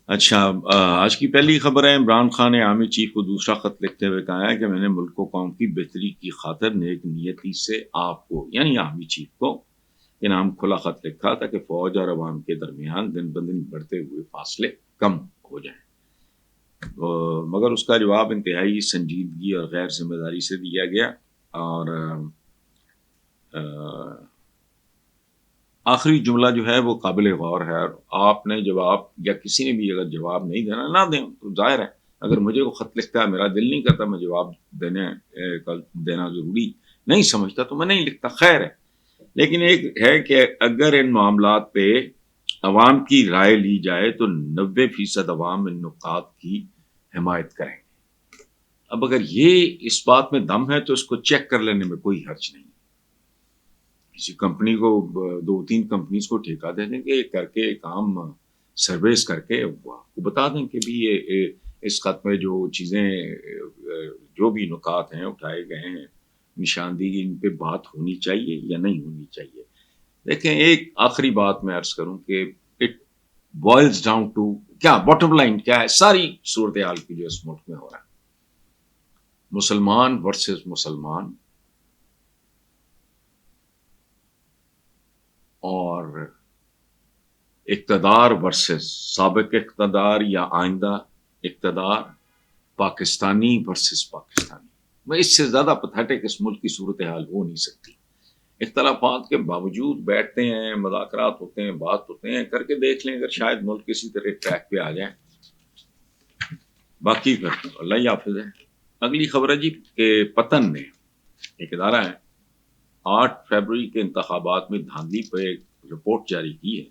اچھا، آج کی پہلی خبر ہے، عمران خان نے آرمی چیف کو دوسرا خط لکھتے ہوئے کہا ہے کہ میں نے ملک و قوم کی بہتری کی خاطر نیک نیتی سے آپ کو یعنی آرمی چیف کو یہ نام کھلا خط لکھا تھا کہ فوج اور عوام کے درمیان دن بدن بڑھتے ہوئے فاصلے کم ہو جائیں، مگر اس کا جواب انتہائی سنجیدگی اور غیر ذمہ داری سے دیا گیا۔ اور آخری جملہ جو ہے وہ قابل غور ہے، اور آپ نے جواب یا کسی نے بھی اگر جواب نہیں دینا نہ دیں تو ظاہر ہے، اگر مجھے وہ خط لکھتا ہے میرا دل نہیں کرتا، میں جواب دینا ضروری نہیں سمجھتا تو میں نہیں لکھتا، خیر ہے۔ لیکن ایک ہے کہ اگر ان معاملات پہ عوام کی رائے لی جائے تو 90% عوام ان نکات کی حمایت کریں گے۔ اب اگر یہ اس بات میں دم ہے تو اس کو چیک کر لینے میں کوئی حرج نہیں، کسی کمپنی کو 2-3 کمپنیز کو ٹھیکہ دے دیں کہ کر کے کام سرویس کر کے وہ آپ کو بتا دیں کہ بھی یہ اس خط میں جو چیزیں جو بھی نکات ہیں اٹھائے گئے ہیں نشاندہی ان پہ بات ہونی چاہیے یا نہیں ہونی چاہیے۔ دیکھیں، ایک آخری بات میں عرض کروں کہ اٹ بوائلز ڈاؤن ٹو کیا باٹم لائن کیا ہے ساری صورتحال کی جو اس ملک میں ہو رہا ہے، مسلمان ورسز مسلمان، اور اقتدار ورسز سابق اقتدار یا آئندہ اقتدار، پاکستانی ورسز پاکستانی۔ میں اس سے زیادہ پتھیٹک اس ملک کی صورتحال ہو نہیں سکتی۔ اختلافات کے باوجود بیٹھتے ہیں، مذاکرات ہوتے ہیں، بات ہوتے ہیں، کر کے دیکھ لیں، اگر شاید ملک کسی طرح ٹریک پہ آ جائیں، باقی پھر اللہ ہی حافظ ہے۔ اگلی خبر ہے جی کہ پتن نے ایک ادارہ ہے 8 فروری کے انتخابات میں دھاندلی پر ایک رپورٹ جاری کی ہے۔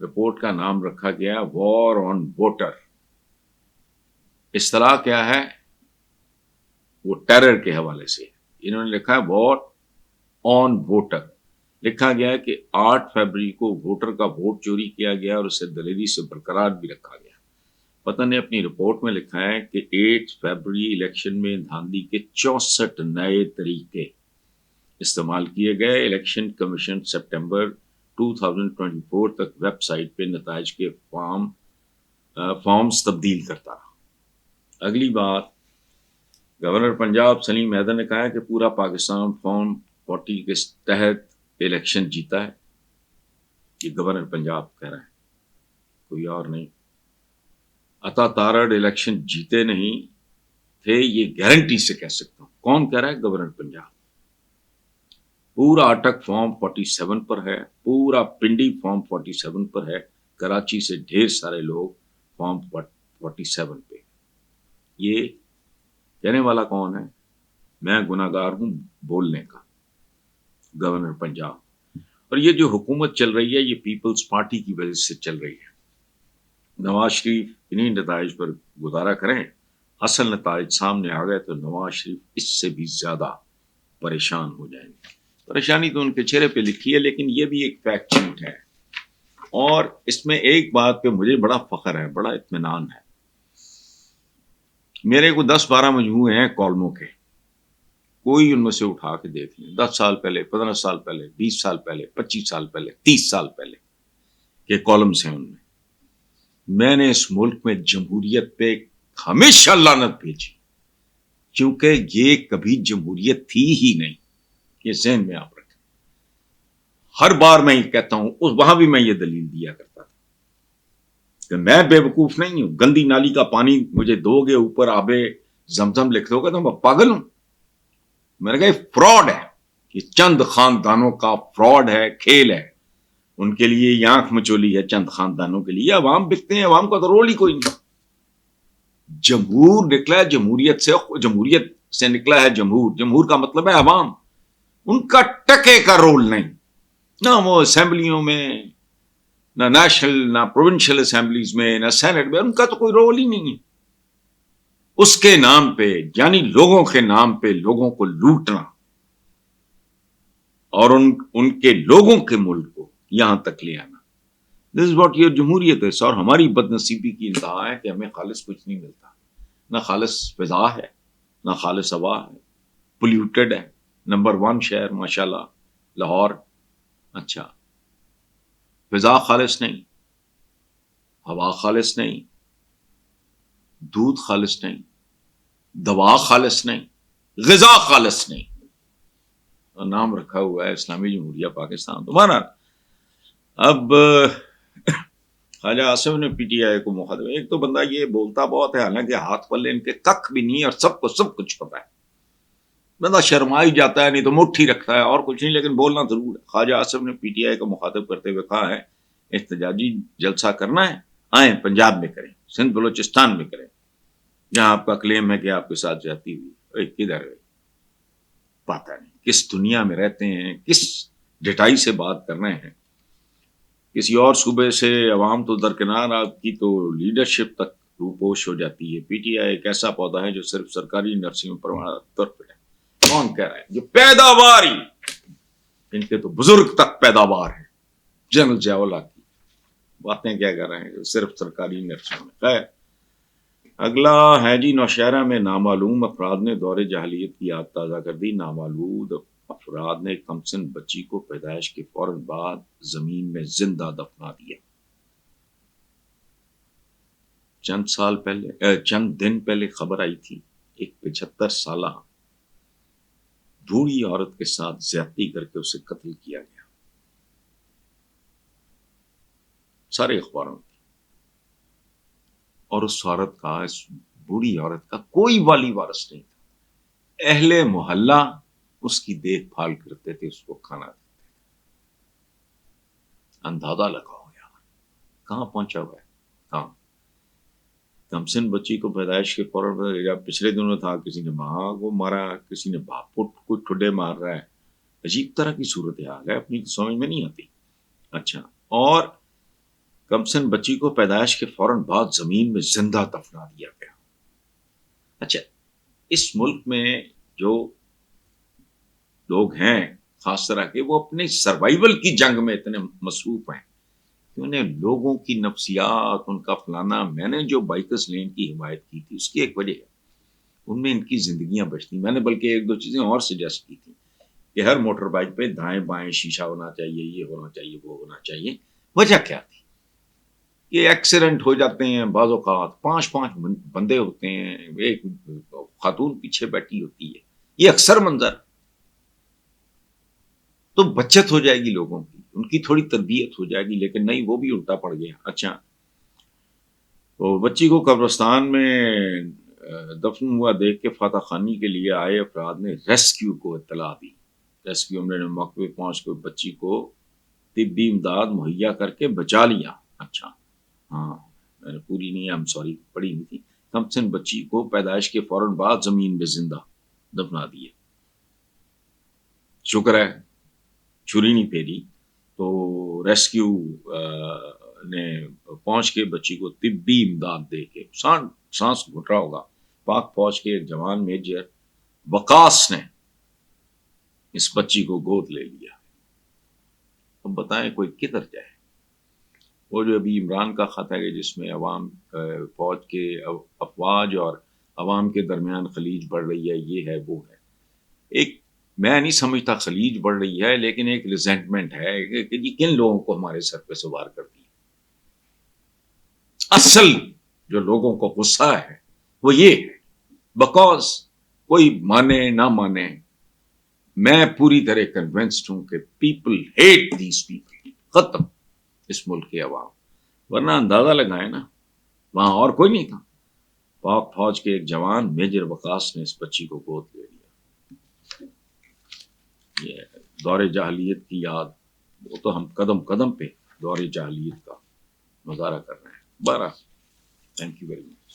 رپورٹ کا نام رکھا گیا وار آن ووٹر۔ اصطلاح کیا ہے؟ وہ ٹیرر کے حوالے سے انہوں نے لکھا ہے وار آن ووٹر۔ لکھا گیا ہے کہ 8 فروری کو ووٹر کا ووٹ چوری کیا گیا اور اسے دلیری سے برقرار بھی رکھا گیا۔ پتن نے اپنی رپورٹ میں لکھا ہے کہ 8 فروری الیکشن میں دھاندلی کے 64 نئے طریقے استعمال کیے گئے۔ الیکشن کمیشن سپٹمبر 2024 تک ویب سائٹ پہ نتائج کے فارمز تبدیل کرتا رہا۔ اگلی بات، گورنر پنجاب سلیم حیدر نے کہا ہے کہ پورا پاکستان فارم 40 کے تحت الیکشن جیتا ہے۔ یہ گورنر پنجاب کہہ رہا ہے، کوئی اور نہیں۔ عطا تارڑ الیکشن جیتے نہیں تھے، یہ گارنٹی سے کہہ سکتا ہوں۔ کون کہہ رہا ہے؟ گورنر پنجاب۔ پورا اٹک فارم 47 پر ہے، پورا پنڈی فارم 47 پر ہے، کراچی سے ڈھیر سارے لوگ فارم 47 پہ۔ یہ کہنے والا کون ہے؟ میں گناہ گار ہوں بولنے کا، گورنر پنجاب۔ اور یہ جو حکومت چل رہی ہے یہ پیپلز پارٹی کی وجہ سے چل رہی ہے۔ نواز شریف انہیں نتائج پر گزارا کریں، اصل نتائج سامنے آ گئے تو نواز شریف اس سے بھی زیادہ پریشان ہو جائیں گے۔ پریشانی تو ان کے چہرے پہ لکھی ہے، لیکن یہ بھی ایک فیکٹ شیٹ ہے، اور اس میں ایک بات پہ مجھے بڑا فخر ہے، بڑا اطمینان ہے۔ میرے کو 10-12 مجموعے ہیں کالموں کے، کوئی ان میں سے اٹھا کے دیکھ لیں، 10 سال پہلے، 15 سال پہلے، 20 سال پہلے، 25 سال پہلے، 30 سال پہلے کے کالمس ہیں۔ ان میں نے اس ملک میں جمہوریت پہ ہمیشہ لعنت بھیجی، کیونکہ یہ کبھی جمہوریت تھی ہی نہیں، یہ ذہن میں آپ رکھیں۔ ہر بار میں یہ کہتا ہوں، وہاں بھی میں یہ دلیل دیا کرتا تھا کہ میں بے وقوف نہیں ہوں، گندی نالی کا پانی مجھے دو گے، اوپر آب زمزم لکھ دو گے تو میں پاگل ہوں؟ میں نے کہا یہ فراڈ ہے، یہ چند خاندانوں کا فراڈ ہے، کھیل ہے، ان کے لیے یہ آنکھ مچولی ہے، چند خاندانوں کے لیے۔ عوام بکتے ہیں، عوام کا تو رول ہی کوئی نہیں۔ جمہور نکلا ہے جمہوریت سے نکلا ہے جمہور کا مطلب ہے عوام، ان کا ٹکے کا رول نہیں، نہ وہ اسمبلیوں میں، نہ نیشنل، نہ پروونشل اسمبلیز میں، نہ سینٹ میں، ان کا تو کوئی رول ہی نہیں ہے۔ اس کے نام پہ، یعنی لوگوں کے نام پہ لوگوں کو لوٹنا اور ان کے لوگوں کے ملک کو یہاں تک لے آنا، دس از واٹ یور جمہوریت ہے۔ اور ہماری بد نصیبی کی انتہا ہے کہ ہمیں خالص کچھ نہیں ملتا، نہ خالص فضا ہے، نہ خالص ہوا ہے، پولیوٹڈ ہے۔ نمبر 1 شہر ماشاءاللہ لاہور، اچھا فضا خالص نہیں، ہوا خالص نہیں، دودھ خالص نہیں، دوا خالص نہیں، غذا خالص نہیں، اور نام رکھا ہوا ہے اسلامی جمہوریہ پاکستان. تمہارا اب خواجہ آصف نے پی ٹی آئی کو مخاطب، ایک تو بندہ یہ بولتا بہت ہے، حالانکہ ہاتھ پلے ان کے ککھ بھی نہیں اور سب کو سب کچھ پتا ہے. بندہ شرما ہی جاتا ہے، نہیں تو مٹھی رکھتا ہے اور کچھ نہیں، لیکن بولنا ضرور ہے. خواجہ آصف نے پی ٹی آئی کو مخاطب کرتے ہوئے کہا ہے احتجاجی جلسہ کرنا ہے، آئیں پنجاب میں کریں، سندھ بلوچستان میں کریں، جہاں آپ کا کلیم ہے کہ آپ کے ساتھ جاتی ہوئی. کدھر ہے پتا نہیں کس دنیا میں رہتے ہیں، کس ڈٹائی سے بات کر رہے ہیں. کسی اور صوبے سے عوام تو درکنار، آپ کی تو لیڈرشپ تک روپوش ہو جاتی ہے. پی ٹی آئی ایک ایسا پودا ہے جو صرف سرکاری نرسنگ پر طور پہ ہے. کون کہہ رہا ہے جو پیداوار ہی، ان کے تو بزرگ تک پیداوار ہے. جنرل ضیاء کی باتیں کیا کر رہے ہیں جو صرف سرکاری نرسنگ میں. خیر، اگلا ہے جی، نوشہرہ میں نامعلوم افراد نے دور جاہلیت کی یاد تازہ کر دی. نامعلوم افراد نے کمسن بچی کو پیدائش کے فوراً بعد زمین میں زندہ دفنا دیا. چند دن پہلے خبر آئی تھی ایک 75 سالہ بوڑھی عورت کے ساتھ زیادتی کر کے اسے قتل کیا گیا. سارے اخباروں میں. اور اس عورت کا، اس بوڑھی عورت کا کوئی والی وارث نہیں تھا. اہل محلہ اس کی دیکھ بھال کرتے تھے، اس کو کھانا دیتے تھے. اندازہ لگاؤ یار کہاں پہنچا ہوا ہے. ہاں، کمسن بچی کو پیدائش کے فوراً پچھلے دنوں تھا کسی نے ماں کو مارا، کسی نے باپ کو ٹھڈے مار رہا ہے. عجیب طرح کی صورتحال ہے، اپنی سمجھ میں نہیں آتی. اچھا، اور کمسن بچی کو پیدائش کے فوراً بعد زمین میں زندہ دفنا دیا گیا. اچھا، اس ملک میں جو لوگ ہیں خاص طرح کے، وہ اپنے سروائیول کی جنگ میں اتنے مصروف ہیں کہ انہیں لوگوں کی نفسیات، ان کا فلانا. میں نے جو بائکرز لین کی حمایت کی تھی اس کی ایک وجہ ہے، ان میں ان کی زندگیاں بچتی. میں نے بلکہ ایک دو چیزیں اور سجیسٹ کی تھی کہ ہر موٹر بائک پہ دائیں بائیں شیشہ ہونا چاہیے، یہ ہونا چاہیے، وہ ہونا چاہیے. وجہ کیا تھی کہ ایکسیڈنٹ ہو جاتے ہیں بعض اوقات، 5 بندے ہوتے ہیں، ایک خاتون پیچھے بیٹھی ہوتی ہے، یہ اکثر منظر. تو بچت ہو جائے گی لوگوں کی، ان کی تھوڑی تربیت ہو جائے گی. لیکن نہیں، وہ بھی الٹا پڑ گیا. اچھا، تو بچی کو قبرستان میں دفن ہوا دیکھ کے فاتح خانی کے لیے آئے افراد نے ریسکیو کو اطلاع دی. ریسکیو نے موقع پہ پہنچ کے بچی کو طبی امداد مہیا کر کے بچا لیا. اچھا، ہاں میں نے پوری نہیں، ہم سوری پڑھی نہیں تھی. کمسن بچی کو پیدائش کے فوراً بعد زمین میں زندہ دفنا دیا. شکر ہے چھری نہیں پھیری. تو ریسکیو نے پہنچ کے بچی کو طبی امداد دے کے، سانس گھٹ رہا ہوگا، پاک فوج کے ایک جوان میجر وقاص نے اس بچی کو گود لے لیا. اب بتائیں کوئی کدھر جائے. وہ جو ابھی عمران کا خط ہے جس میں عوام فوج کے افواج اور عوام کے درمیان خلیج بڑھ رہی ہے، یہ ہے وہ ہے. ایک میں نہیں سمجھتا خلیج بڑھ رہی ہے، لیکن ایک ریزنٹمنٹ ہے کہ جی کن لوگوں کو ہمارے سر پہ سوار کرتی ہے. اصل جو لوگوں کو غصہ ہے وہ یہ ہے، بیکاز کوئی مانے نہ مانے، میں پوری طرح کنونسڈ ہوں کہ پیپل ہیٹ دیز پیپل. ختم اس ملک کے عوام. ورنہ اندازہ لگائے نا، وہاں اور کوئی نہیں تھا، پاک فوج کے ایک جوان میجر وقاص نے اس بچی کو گود لے لیا. یہ دور جاہلیت کی یاد، وہ تو ہم قدم قدم پہ دور جاہلیت کا مظاہرہ کر رہے ہیں. 12 تھینک یو ویری مچ.